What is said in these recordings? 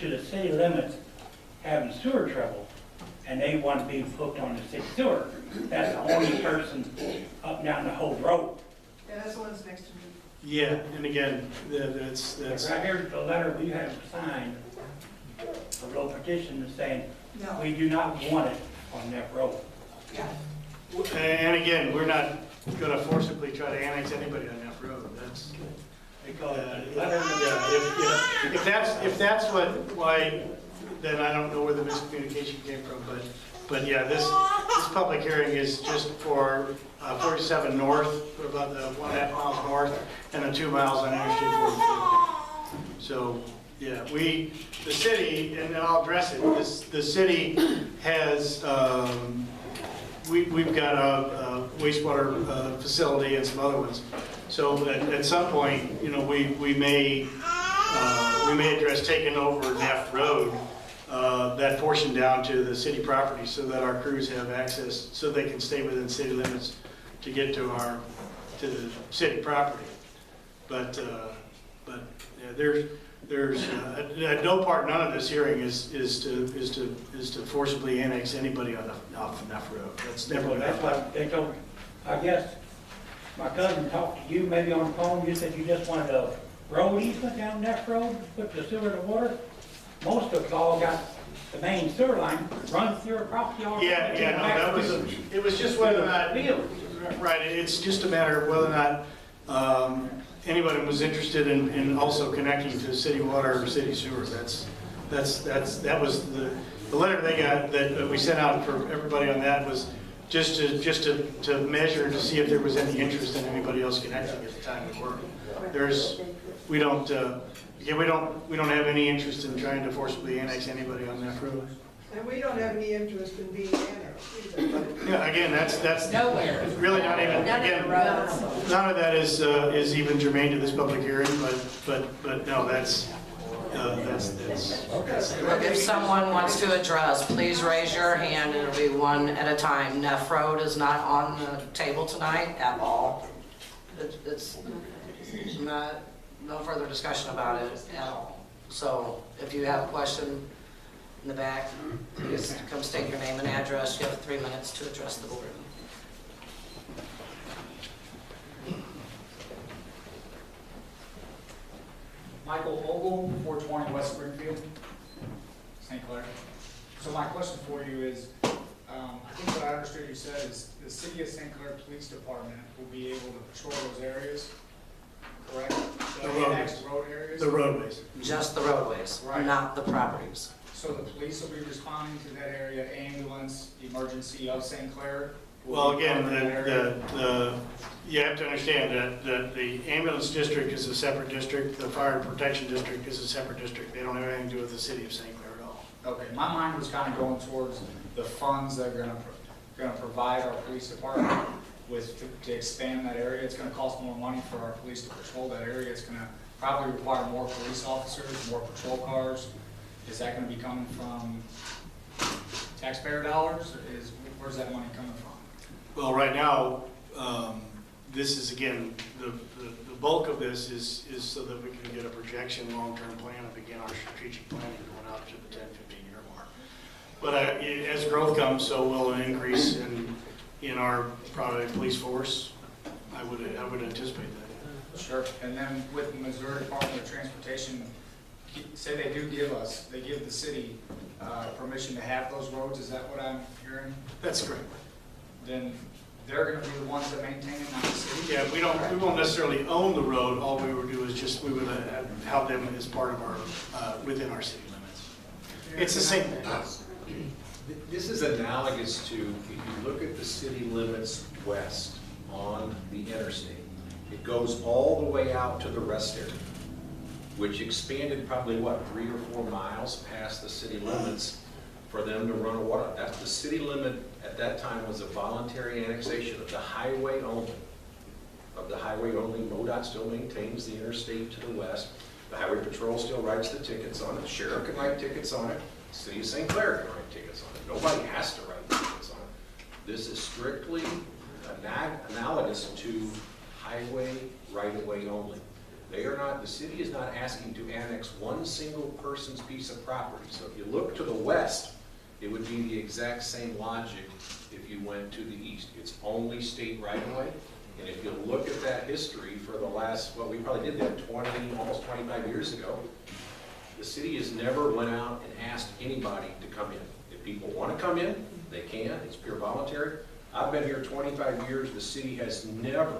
to the city limits having sewer trouble, and they want to be hooked on the city sewer. That's the only person up and down the whole road. Yeah, that's the ones next to me. Yeah, and again, that's, Right here's the letter we have signed, a little petition saying, No. we do not want it on that road. Yeah. and again, we're not gonna forcibly try to annex anybody on that road, that's, Because the yeah, letter, if that's why, then I don't know where the miscommunication came from, but yeah, this public hearing is just for 47 north, for about the 1.5 miles north, and the 2 miles on Interstate 44. So, yeah, the city, and I'll address it, the city has, we've got a wastewater facility and some other ones. So at some point, you know, we may address taking over Neff Road, that portion down to the city property, so that our crews have access, so they can stay within city limits to get to the city property. But yeah, there's at no part, none of this hearing is to forcibly annex anybody off of Neff Road. That's never been that's happened. what they told me. I guess my cousin talked to you maybe on the phone, you said you just wanted a road easement down that road, put the sewer to water. Most of us all got the main sewer line, runs through our property all. Yeah, no, it was just whether or not, right, it's just a matter of whether or not anybody was interested in also connecting to city water or city sewer. That was the letter they got that we sent out for everybody on that was just to measure to see if there was any interest in anybody else connecting at the time we were. We don't have any interest in trying to forcibly annex anybody on that road. And we don't have any interest in being annexed either. Yeah, again, that's Nowhere. really not even, None of again, the roads. none of that is even germane to this public hearing, but no, that's. Look, if someone wants to address, please raise your hand, and it'll be one at a time. Neff Road is not on the table tonight at all. It's not, no further discussion about it at all. So if you have a question in the back, please come state your name and address. You have 3 minutes to address the board. Michael Ogle, 420 West Springfield, St. Clair. So my question for you is, I think what I understood you said is the City of St. Clair Police Department will be able to patrol those areas, correct? The roadways. Annexed road areas? The roadways. Just the roadways, Right. not the properties. So the police will be responding to that area, ambulance, emergency of St. Clair? will Well, be again, covering that area? you have to understand that the ambulance district is a separate district, the fire protection district is a separate district. They don't have anything to do with the city of St. Clair at all. Okay, my mind was kind of going towards the funds that are gonna provide our police department with, to expand that area. It's gonna cost more money for our police to patrol that area. It's gonna probably require more police officers, more patrol cars. Is that gonna be coming from taxpayer dollars, or where's that money coming from? Well, right now, this is, again, the bulk of this is so that we can get a projection, long-term plan, and begin our strategic planning going out to the 10, 15-year mark. But as growth comes, so will an increase in our probably police force. I would anticipate that. Sure. And then with the Missouri Department of Transportation, say they give the city permission to have those roads, is that what I'm hearing? That's correct. Then they're gonna be the ones that maintain it, not the city? Yeah, we won't necessarily own the road. All we would do is we would have them as part of our, within our city limits. It's the same thing. This is analogous to, if you look at the city limits west on the interstate, it goes all the way out to the rest area, which expanded probably, what, 3 or 4 miles past the city limits for them to run a water. That's the city limit at that time was a voluntary annexation of the highway only. Of the highway only, MoDOT still maintains the interstate to the west. The highway patrol still writes the tickets on it. The sheriff can write tickets on it. The city of St. Clair can write tickets on it. Nobody has to write tickets on it. This is strictly analogous to highway right-of-way only. They are not, the city is not asking to annex one single person's piece of property. So if you look to the west, it would be the exact same logic if you went to the east. It's only state right-of-way. And if you look at that history for the last, well, we probably did that almost 25 years ago, the city has never went out and asked anybody to come in. If people want to come in, they can. It's pure voluntary. I've been here 25 years. The city has never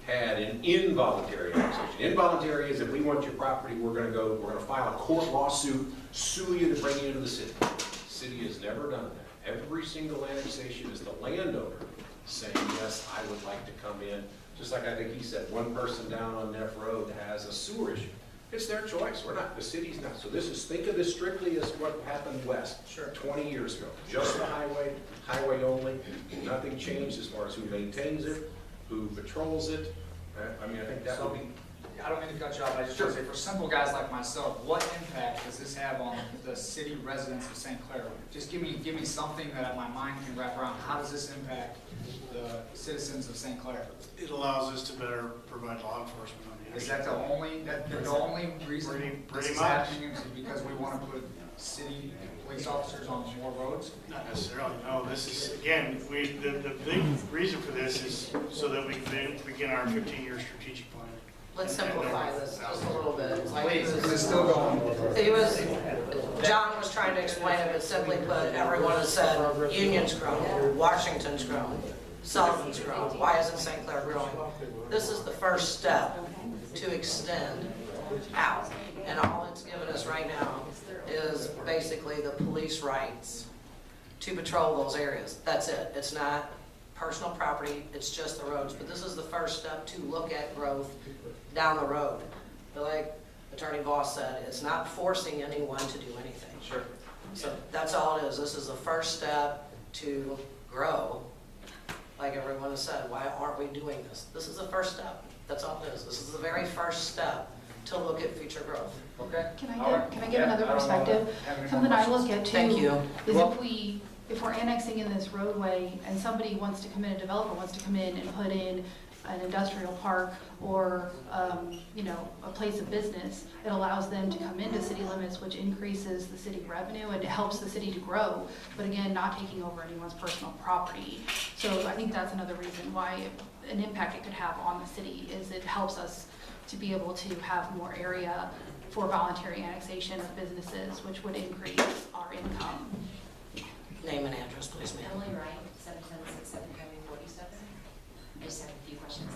had an involuntary annexation. Involuntary is if we want your property, we're going to file a court lawsuit, sue you to bring you into the city. The city has never done that. Every single annexation is the landowner saying, yes, I would like to come in. Just like I think he said, one person down on Neff Road has a sewer issue. It's their choice. We're not, the city's not. So this is, think of this strictly as what happened west 20 years ago. Just the highway only. Nothing changed as far as who maintains it, who patrols it. I mean, I think that would be. I don't mean to cut you off, I just want to say, for simple guys like myself, what impact does this have on the city residents of St. Clair? Just give me something that my mind can wrap around. How does this impact the citizens of St. Clair? It allows us to better provide law enforcement on the Is interstate. that the only reason this Pretty is much. happening is because we want to put city police officers on more roads? Not necessarily, no. This is, again, the big reason for this is so that we can begin our 15-year strategic plan. Let's simplify this just a little bit. Like Please, because it's still going. John was trying to explain it, but simply put, everyone has said, Union's grown, Washington's grown, Sullivan's grown, why isn't St. Clair growing? This is the first step to extend out, and all it's given us right now is basically the police rights to patrol those areas. That's it. It's not personal property, it's just the roads. But this is the first step to look at growth down the road. But like Attorney Voss said, it's not forcing anyone to do anything. Sure. So that's all it is. This is the first step to grow. Like everyone has said, why aren't we doing this? This is the first step. That's all it is. This is the very first step to look at future growth. Okay. Can All right. I give Yeah, another I don't know perspective? have any more Something I questions. look at too. Thank you. Is Well- if we're annexing in this roadway and somebody wants to come in, a developer wants to come in and put in an industrial park or, a place of business, it allows them to come into city limits, which increases the city revenue and it helps the city to grow. But again, not taking over anyone's personal property. So I think that's another reason why an impact it could have on the city is it helps us to be able to have more area for voluntary annexation of businesses, which would increase our income. Name and address, please, ma'am. Emily Wright, 7767 Highway 47. I just have a few questions.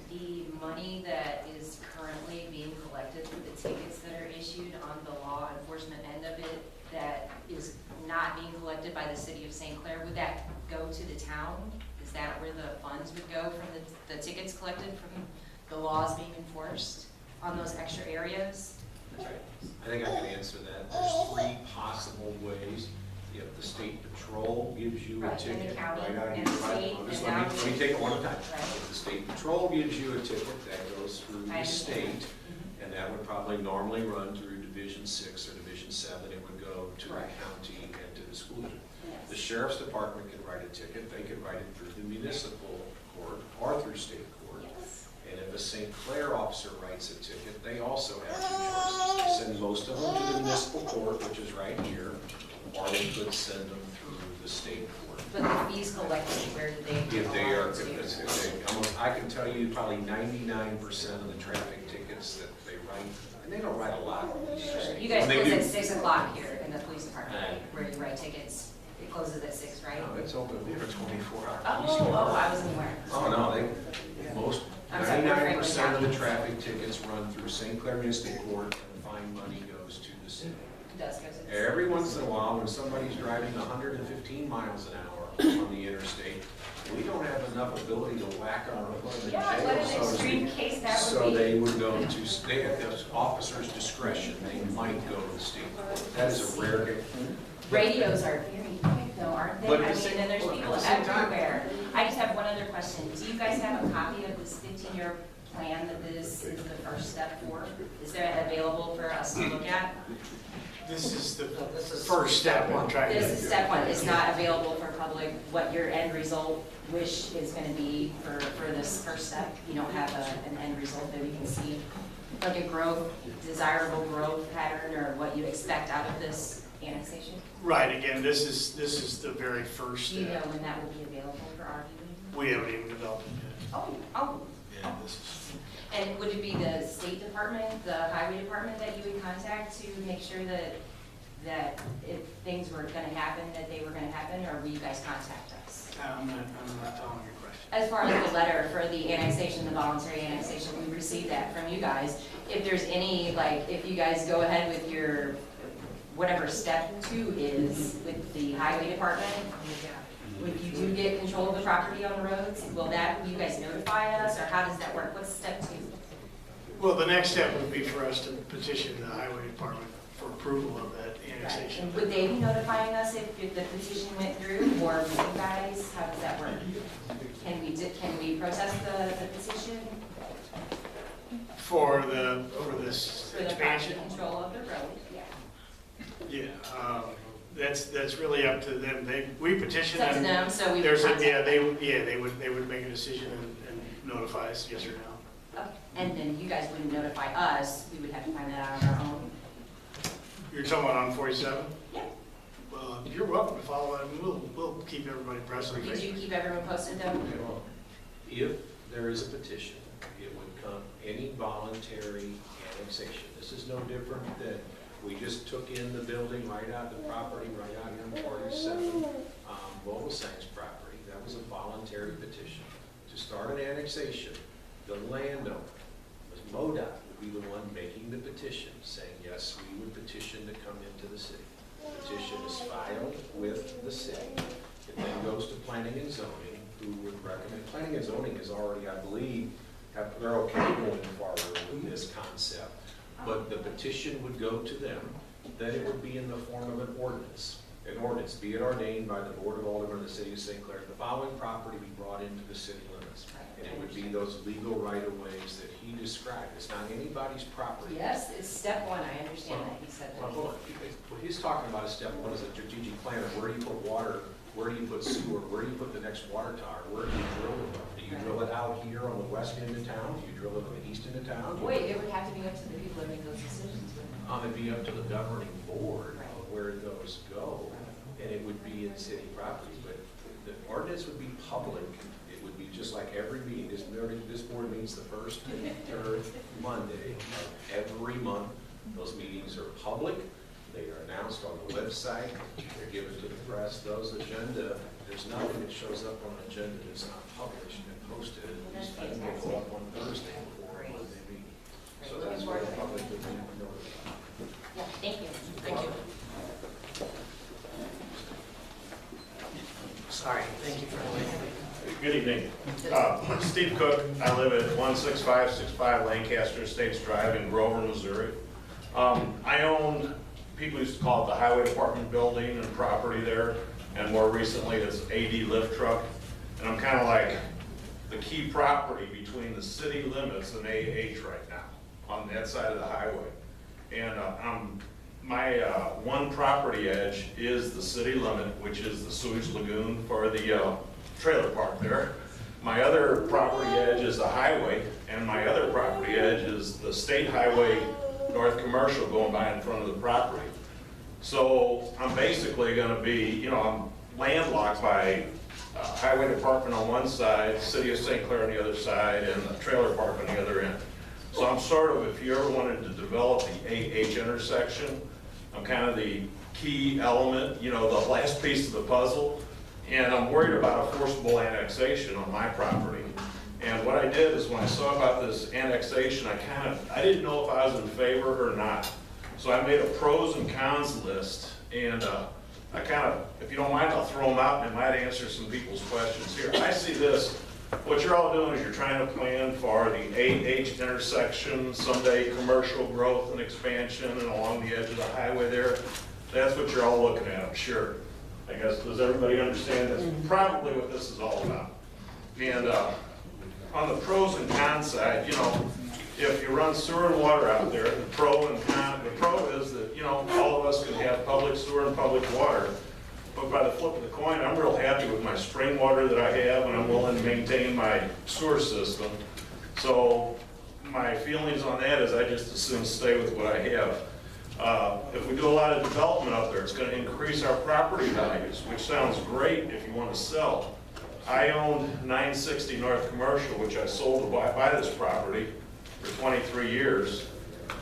The money that is currently being collected for the tickets that are issued on the law enforcement end of it that is not being collected by the city of St. Clair, would that go to the town? Is that where the funds would go from the tickets collected from the laws being enforced on those extra areas? I think I can answer that. There's 3 possible ways. If the state patrol gives you a Right, and the ticket, county, right out and the of state, your and let me take it one at a time. Right. If the state patrol gives you a ticket, that goes through I the state, understand. and that would probably normally run through Division 6 or Division 7. It would go to the Correct. county and to the school district. Yes. The sheriff's department could write a ticket. They could write it through the municipal court or through state court. Yes. And if a St. Clair officer writes a ticket, they also have 2 choices. They send most of them to the municipal court, which is right here, or they could send them through the state court. But the fees collected, where do they? If they are, belong to? if they, almost, I can tell you probably 99% of the traffic tickets that they write, and they don't write a lot of these. You guys When they close do- at 6 o'clock here in the police department, right? Where you write tickets. It closes at 6, right? No, it's open there 24 hours. I wasn't aware. Oh, no, most, I'm sorry, 99% of the traffic tickets run through St. Clair Municipal Court, and the fine money goes to the city. It does go to the. Every once in a while, when somebody's driving 115 miles an hour on the interstate, we don't have enough ability to whack them or put them in Yeah, what an jail, so to extreme speak. case that So would they be. would go to, they at the officer's discretion, they might go to the state court. That is a rare case. Radios are very quick though, aren't they? But I at the same- mean, and there's look, at people the same time- everywhere. I just have one other question. Do you guys have a copy of this 15-year plan that this is the first step for? Is there available for us to look at? This is the This is first step in trying to. This is step 1. It's not available for public, what your end result wish is going to be for this first step? You don't have an end result that we can see? like a growth, desirable growth pattern, or what you expect out of this annexation? Right, again, this is the very first Do you know step. when that will be available for RV? We haven't even developed it yet. Oh, Yeah, this is, and would it be the State Department, the Highway Department that you would contact to make sure that if things were gonna happen, that they were gonna happen, or will you guys contact us? I'm not following your question. As far as the letter for the annexation, the voluntary annexation, we received that from you guys. If there's any, like, if you guys go ahead with your, whatever step 2 is with the highway department, if you do get control of the property on the roads, will you guys notify us, or how does that work? What's step 2? Well, the next step would be for us to petition the highway department for approval of that annexation. And would they be notifying us if the petition went through, or would you guys, how does that work? Can we protest the petition For this for the expansion? property control of the road? Yeah. Yeah, that's really up to them. We petition It's up to them. them, so we would There's a, contact yeah, them. they would make a decision and notify us, yes or no. Okay. And then you guys wouldn't notify us, we would have to find that out on our own? You're talking about on 47? Yeah. Well, you're welcome to follow it. We'll keep everybody pressed on Did you Facebook. keep everyone posted though? If there is a petition, it would come any voluntary annexation. This is no different than, we just took in the building right out the property, right out here on 47, Volosang's property. That was a voluntary petition. To start an annexation, the landowner, MoDOT, would be the one making the petition, saying, yes, we would petition to come into the city. Petition is filed with the city. It then goes to planning and zoning, who would recommend. Planning and zoning is already, I believe, they're okay going forward with this concept. But the petition would go to them, then it would be in the form of an ordinance. An ordinance, be it ordained by the Board of Aldermen of the City of St. Clair, the following property be brought into the city limits. And it would be those legal right-of-ways that he described. It's not anybody's property. Yes, it's step 1, I understand that, he said Well, that. hold on. What he's talking about is step 1 is a strategic plan of where do you put water, where do you put sewer, where do you put the next water tower, where do you drill it? Do you drill it out here on the west end of town? Do you drill it on the east end of town? Wait, it would have to be up to the people that make those decisions, wouldn't it? It'd be up to the governing board of where those go, and it would be in city property, but the ordinance would be public. It would be just like every meeting. This board meets the first and third Monday of every month. Those meetings are public. They are announced on the website. They're given to the press. Those agenda, there's nothing that shows up on the agenda that's not published and posted. These things will go up on Thursday before a Monday meeting. So that's where the public would be notified. Yeah, thank you. Thank you. Sorry, thank you for waiting. Good evening. Steve Cook. I live at 16565 Lancaster Estates Drive in Grover, Missouri. I own, people used to call it the Highway Department building and property there, and more recently it's AD lift truck. And I'm kind of like the key property between the city limits and AH right now on that side of the highway. And my one property edge is the city limit, which is the sewage lagoon for the trailer park there. My other property edge is the highway, and my other property edge is the state highway north commercial going by in front of the property. So I'm basically gonna be, I'm landlocked by highway department on one side, city of St. Clair on the other side, and the trailer park on the other end. So I'm sort of, if you ever wanted to develop the AH intersection, I'm kind of the key element, the last piece of the puzzle. And I'm worried about a forcible annexation on my property. And what I did is when I saw about this annexation, I didn't know if I was in favor or not. So I made a pros and cons list, and if you don't mind, I'll throw them out and it might answer some people's questions here. I see this, what you're all doing is you're trying to plan for the AH intersection, someday commercial growth and expansion and along the edge of the highway there. That's what you're all looking at, I'm sure. I guess, does everybody understand that's probably what this is all about? And on the pros and cons side, if you run sewer and water out there, the pro and con, the pro is that, all of us can have public sewer and public water. But by the flip of the coin, I'm real happy with my spring water that I have, and I'm willing to maintain my sewer system. So my feelings on that is I just as soon stay with what I have. If we do a lot of development up there, it's gonna increase our property values, which sounds great if you wanna sell. I owned 960 North Commercial, which I sold to buy this property for 23 years.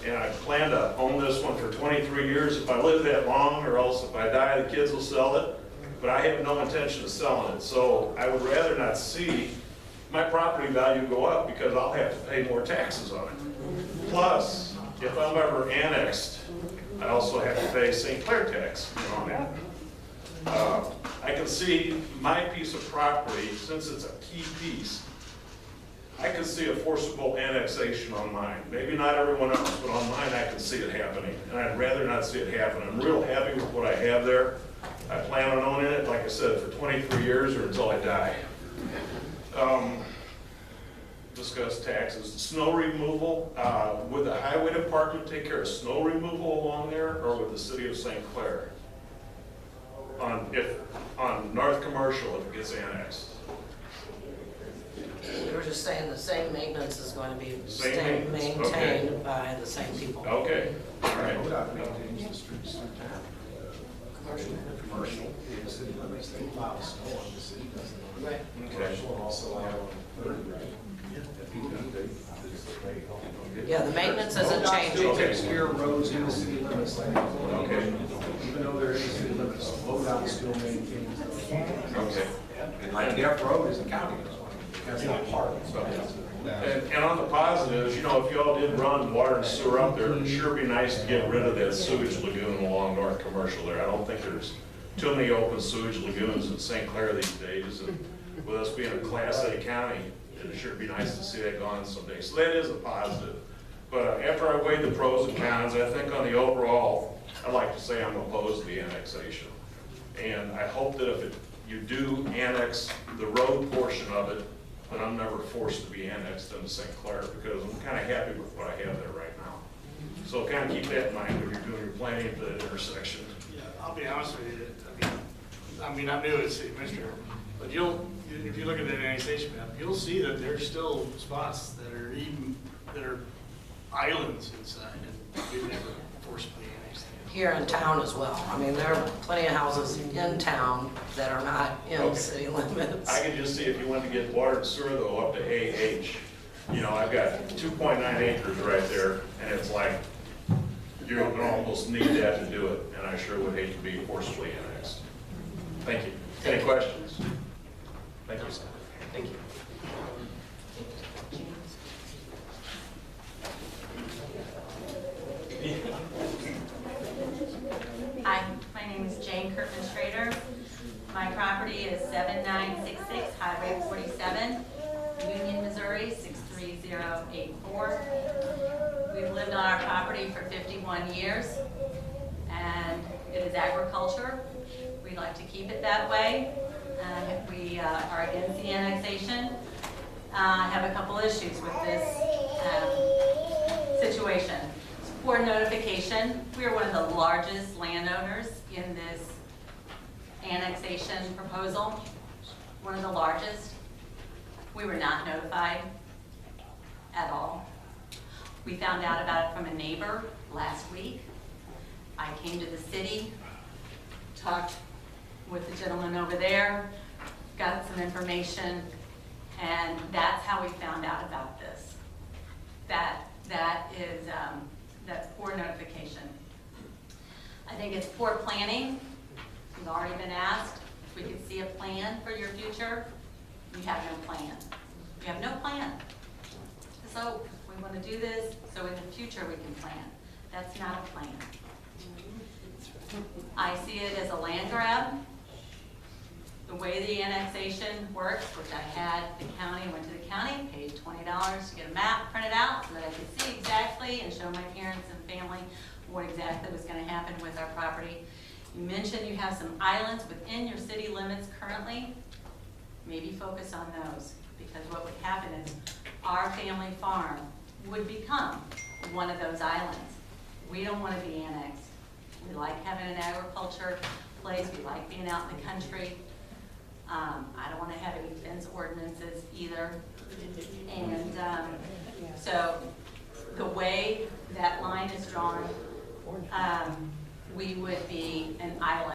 And I plan to own this one for 23 years if I live that long, or else if I die, the kids will sell it. But I have no intention of selling it. So I would rather not see my property value go up because I'll have to pay more taxes on it. Plus, if I'm ever annexed, I also have to pay St. Clair tax on that. I can see my piece of property, since it's a key piece, I can see a forcible annexation on mine. Maybe not everyone else, but on mine I can see it happening, and I'd rather not see it happen. I'm real happy with what I have there. I plan on owning it, like I said, for 23 years or until I die. Discuss taxes. Snow removal, would the highway department take care of snow removal along there, or would the city of St. Clair? On North Commercial if it gets annexed. We were just saying the same maintenance is going to be Same maintenance, maintained okay. by the same people. Okay, all right. ODOT maintains the streets through town. Commercial, in the city limits, they plow snow on the city, doesn't Right. Okay. Commercial and also on Third Grade. Yeah, the maintenance isn't ODOT still changing. takes care of roads in the city limits, like, Okay. even though they're in the city limits, ODOT still maintains those. Okay. And like Deaf Road is a county road. That's not part of it. And on the positives, you know, if y'all did run water and sewer up there, it'd sure be nice to get rid of that sewage lagoon along North Commercial there. I don't think there's too many open sewage lagoons in St. Clair these days. And with us being a Class A county, it'd sure be nice to see that gone someday. So that is a positive. But after I weighed the pros and cons, I think on the overall, I'd like to say I'm opposed to the annexation. And I hope that if you do annex the road portion of it, then I'm never forced to be annexed into St. Clair, because I'm kind of happy with what I have there right now. So kind of keep that in mind when you're doing your planning at the intersection. Yeah, I'll be honest with you, I mean, I'm new as city administrator, but if you look at that annexation map, you'll see that there's still spots that are islands inside, and we've never forcibly annexed them. Here in town as well. I mean, there are plenty of houses in town that are not in Okay. city limits. I can just see if you want to get water and sewer though up to AH, you know, I've got 2.9 acres right there, and it's like, you're gonna almost need that to do it, and I sure would hate to be forcibly annexed. Thank you. Any questions? Thank you. Thank you. Hi, my name is Jane Kirkman Schrader. My property is 7966 Highway 47, Union, Missouri 63084. We've lived on our property for 51 years, and it is agriculture. We'd like to keep it that way. We are against the annexation. I have a couple issues with this situation. For notification, we are one of the largest landowners in this annexation proposal, one of the largest. We were not notified at all. We found out about it from a neighbor last week. I came to the city, talked with the gentleman over there, got some information, and that's how we found out about this. That's poor notification. I think it's poor planning. We've already been asked if we could see a plan for your future. You have no plan. You have no plan. So we want to do this so in the future we can plan. That's not a plan. I see it as a land grab. The way the annexation works, which I had the county, went to the county, paid $20 to get a map printed out so that I could see exactly and show my parents and family what exactly was going to happen with our property. You mentioned you have some islands within your city limits currently. Maybe focus on those, because what would happen is our family farm would become one of those islands. We don't want to be annexed. We like having an agriculture place. We like being out in the country. I don't want to have any fence ordinances either. And so the way that line is drawn, we would be an island.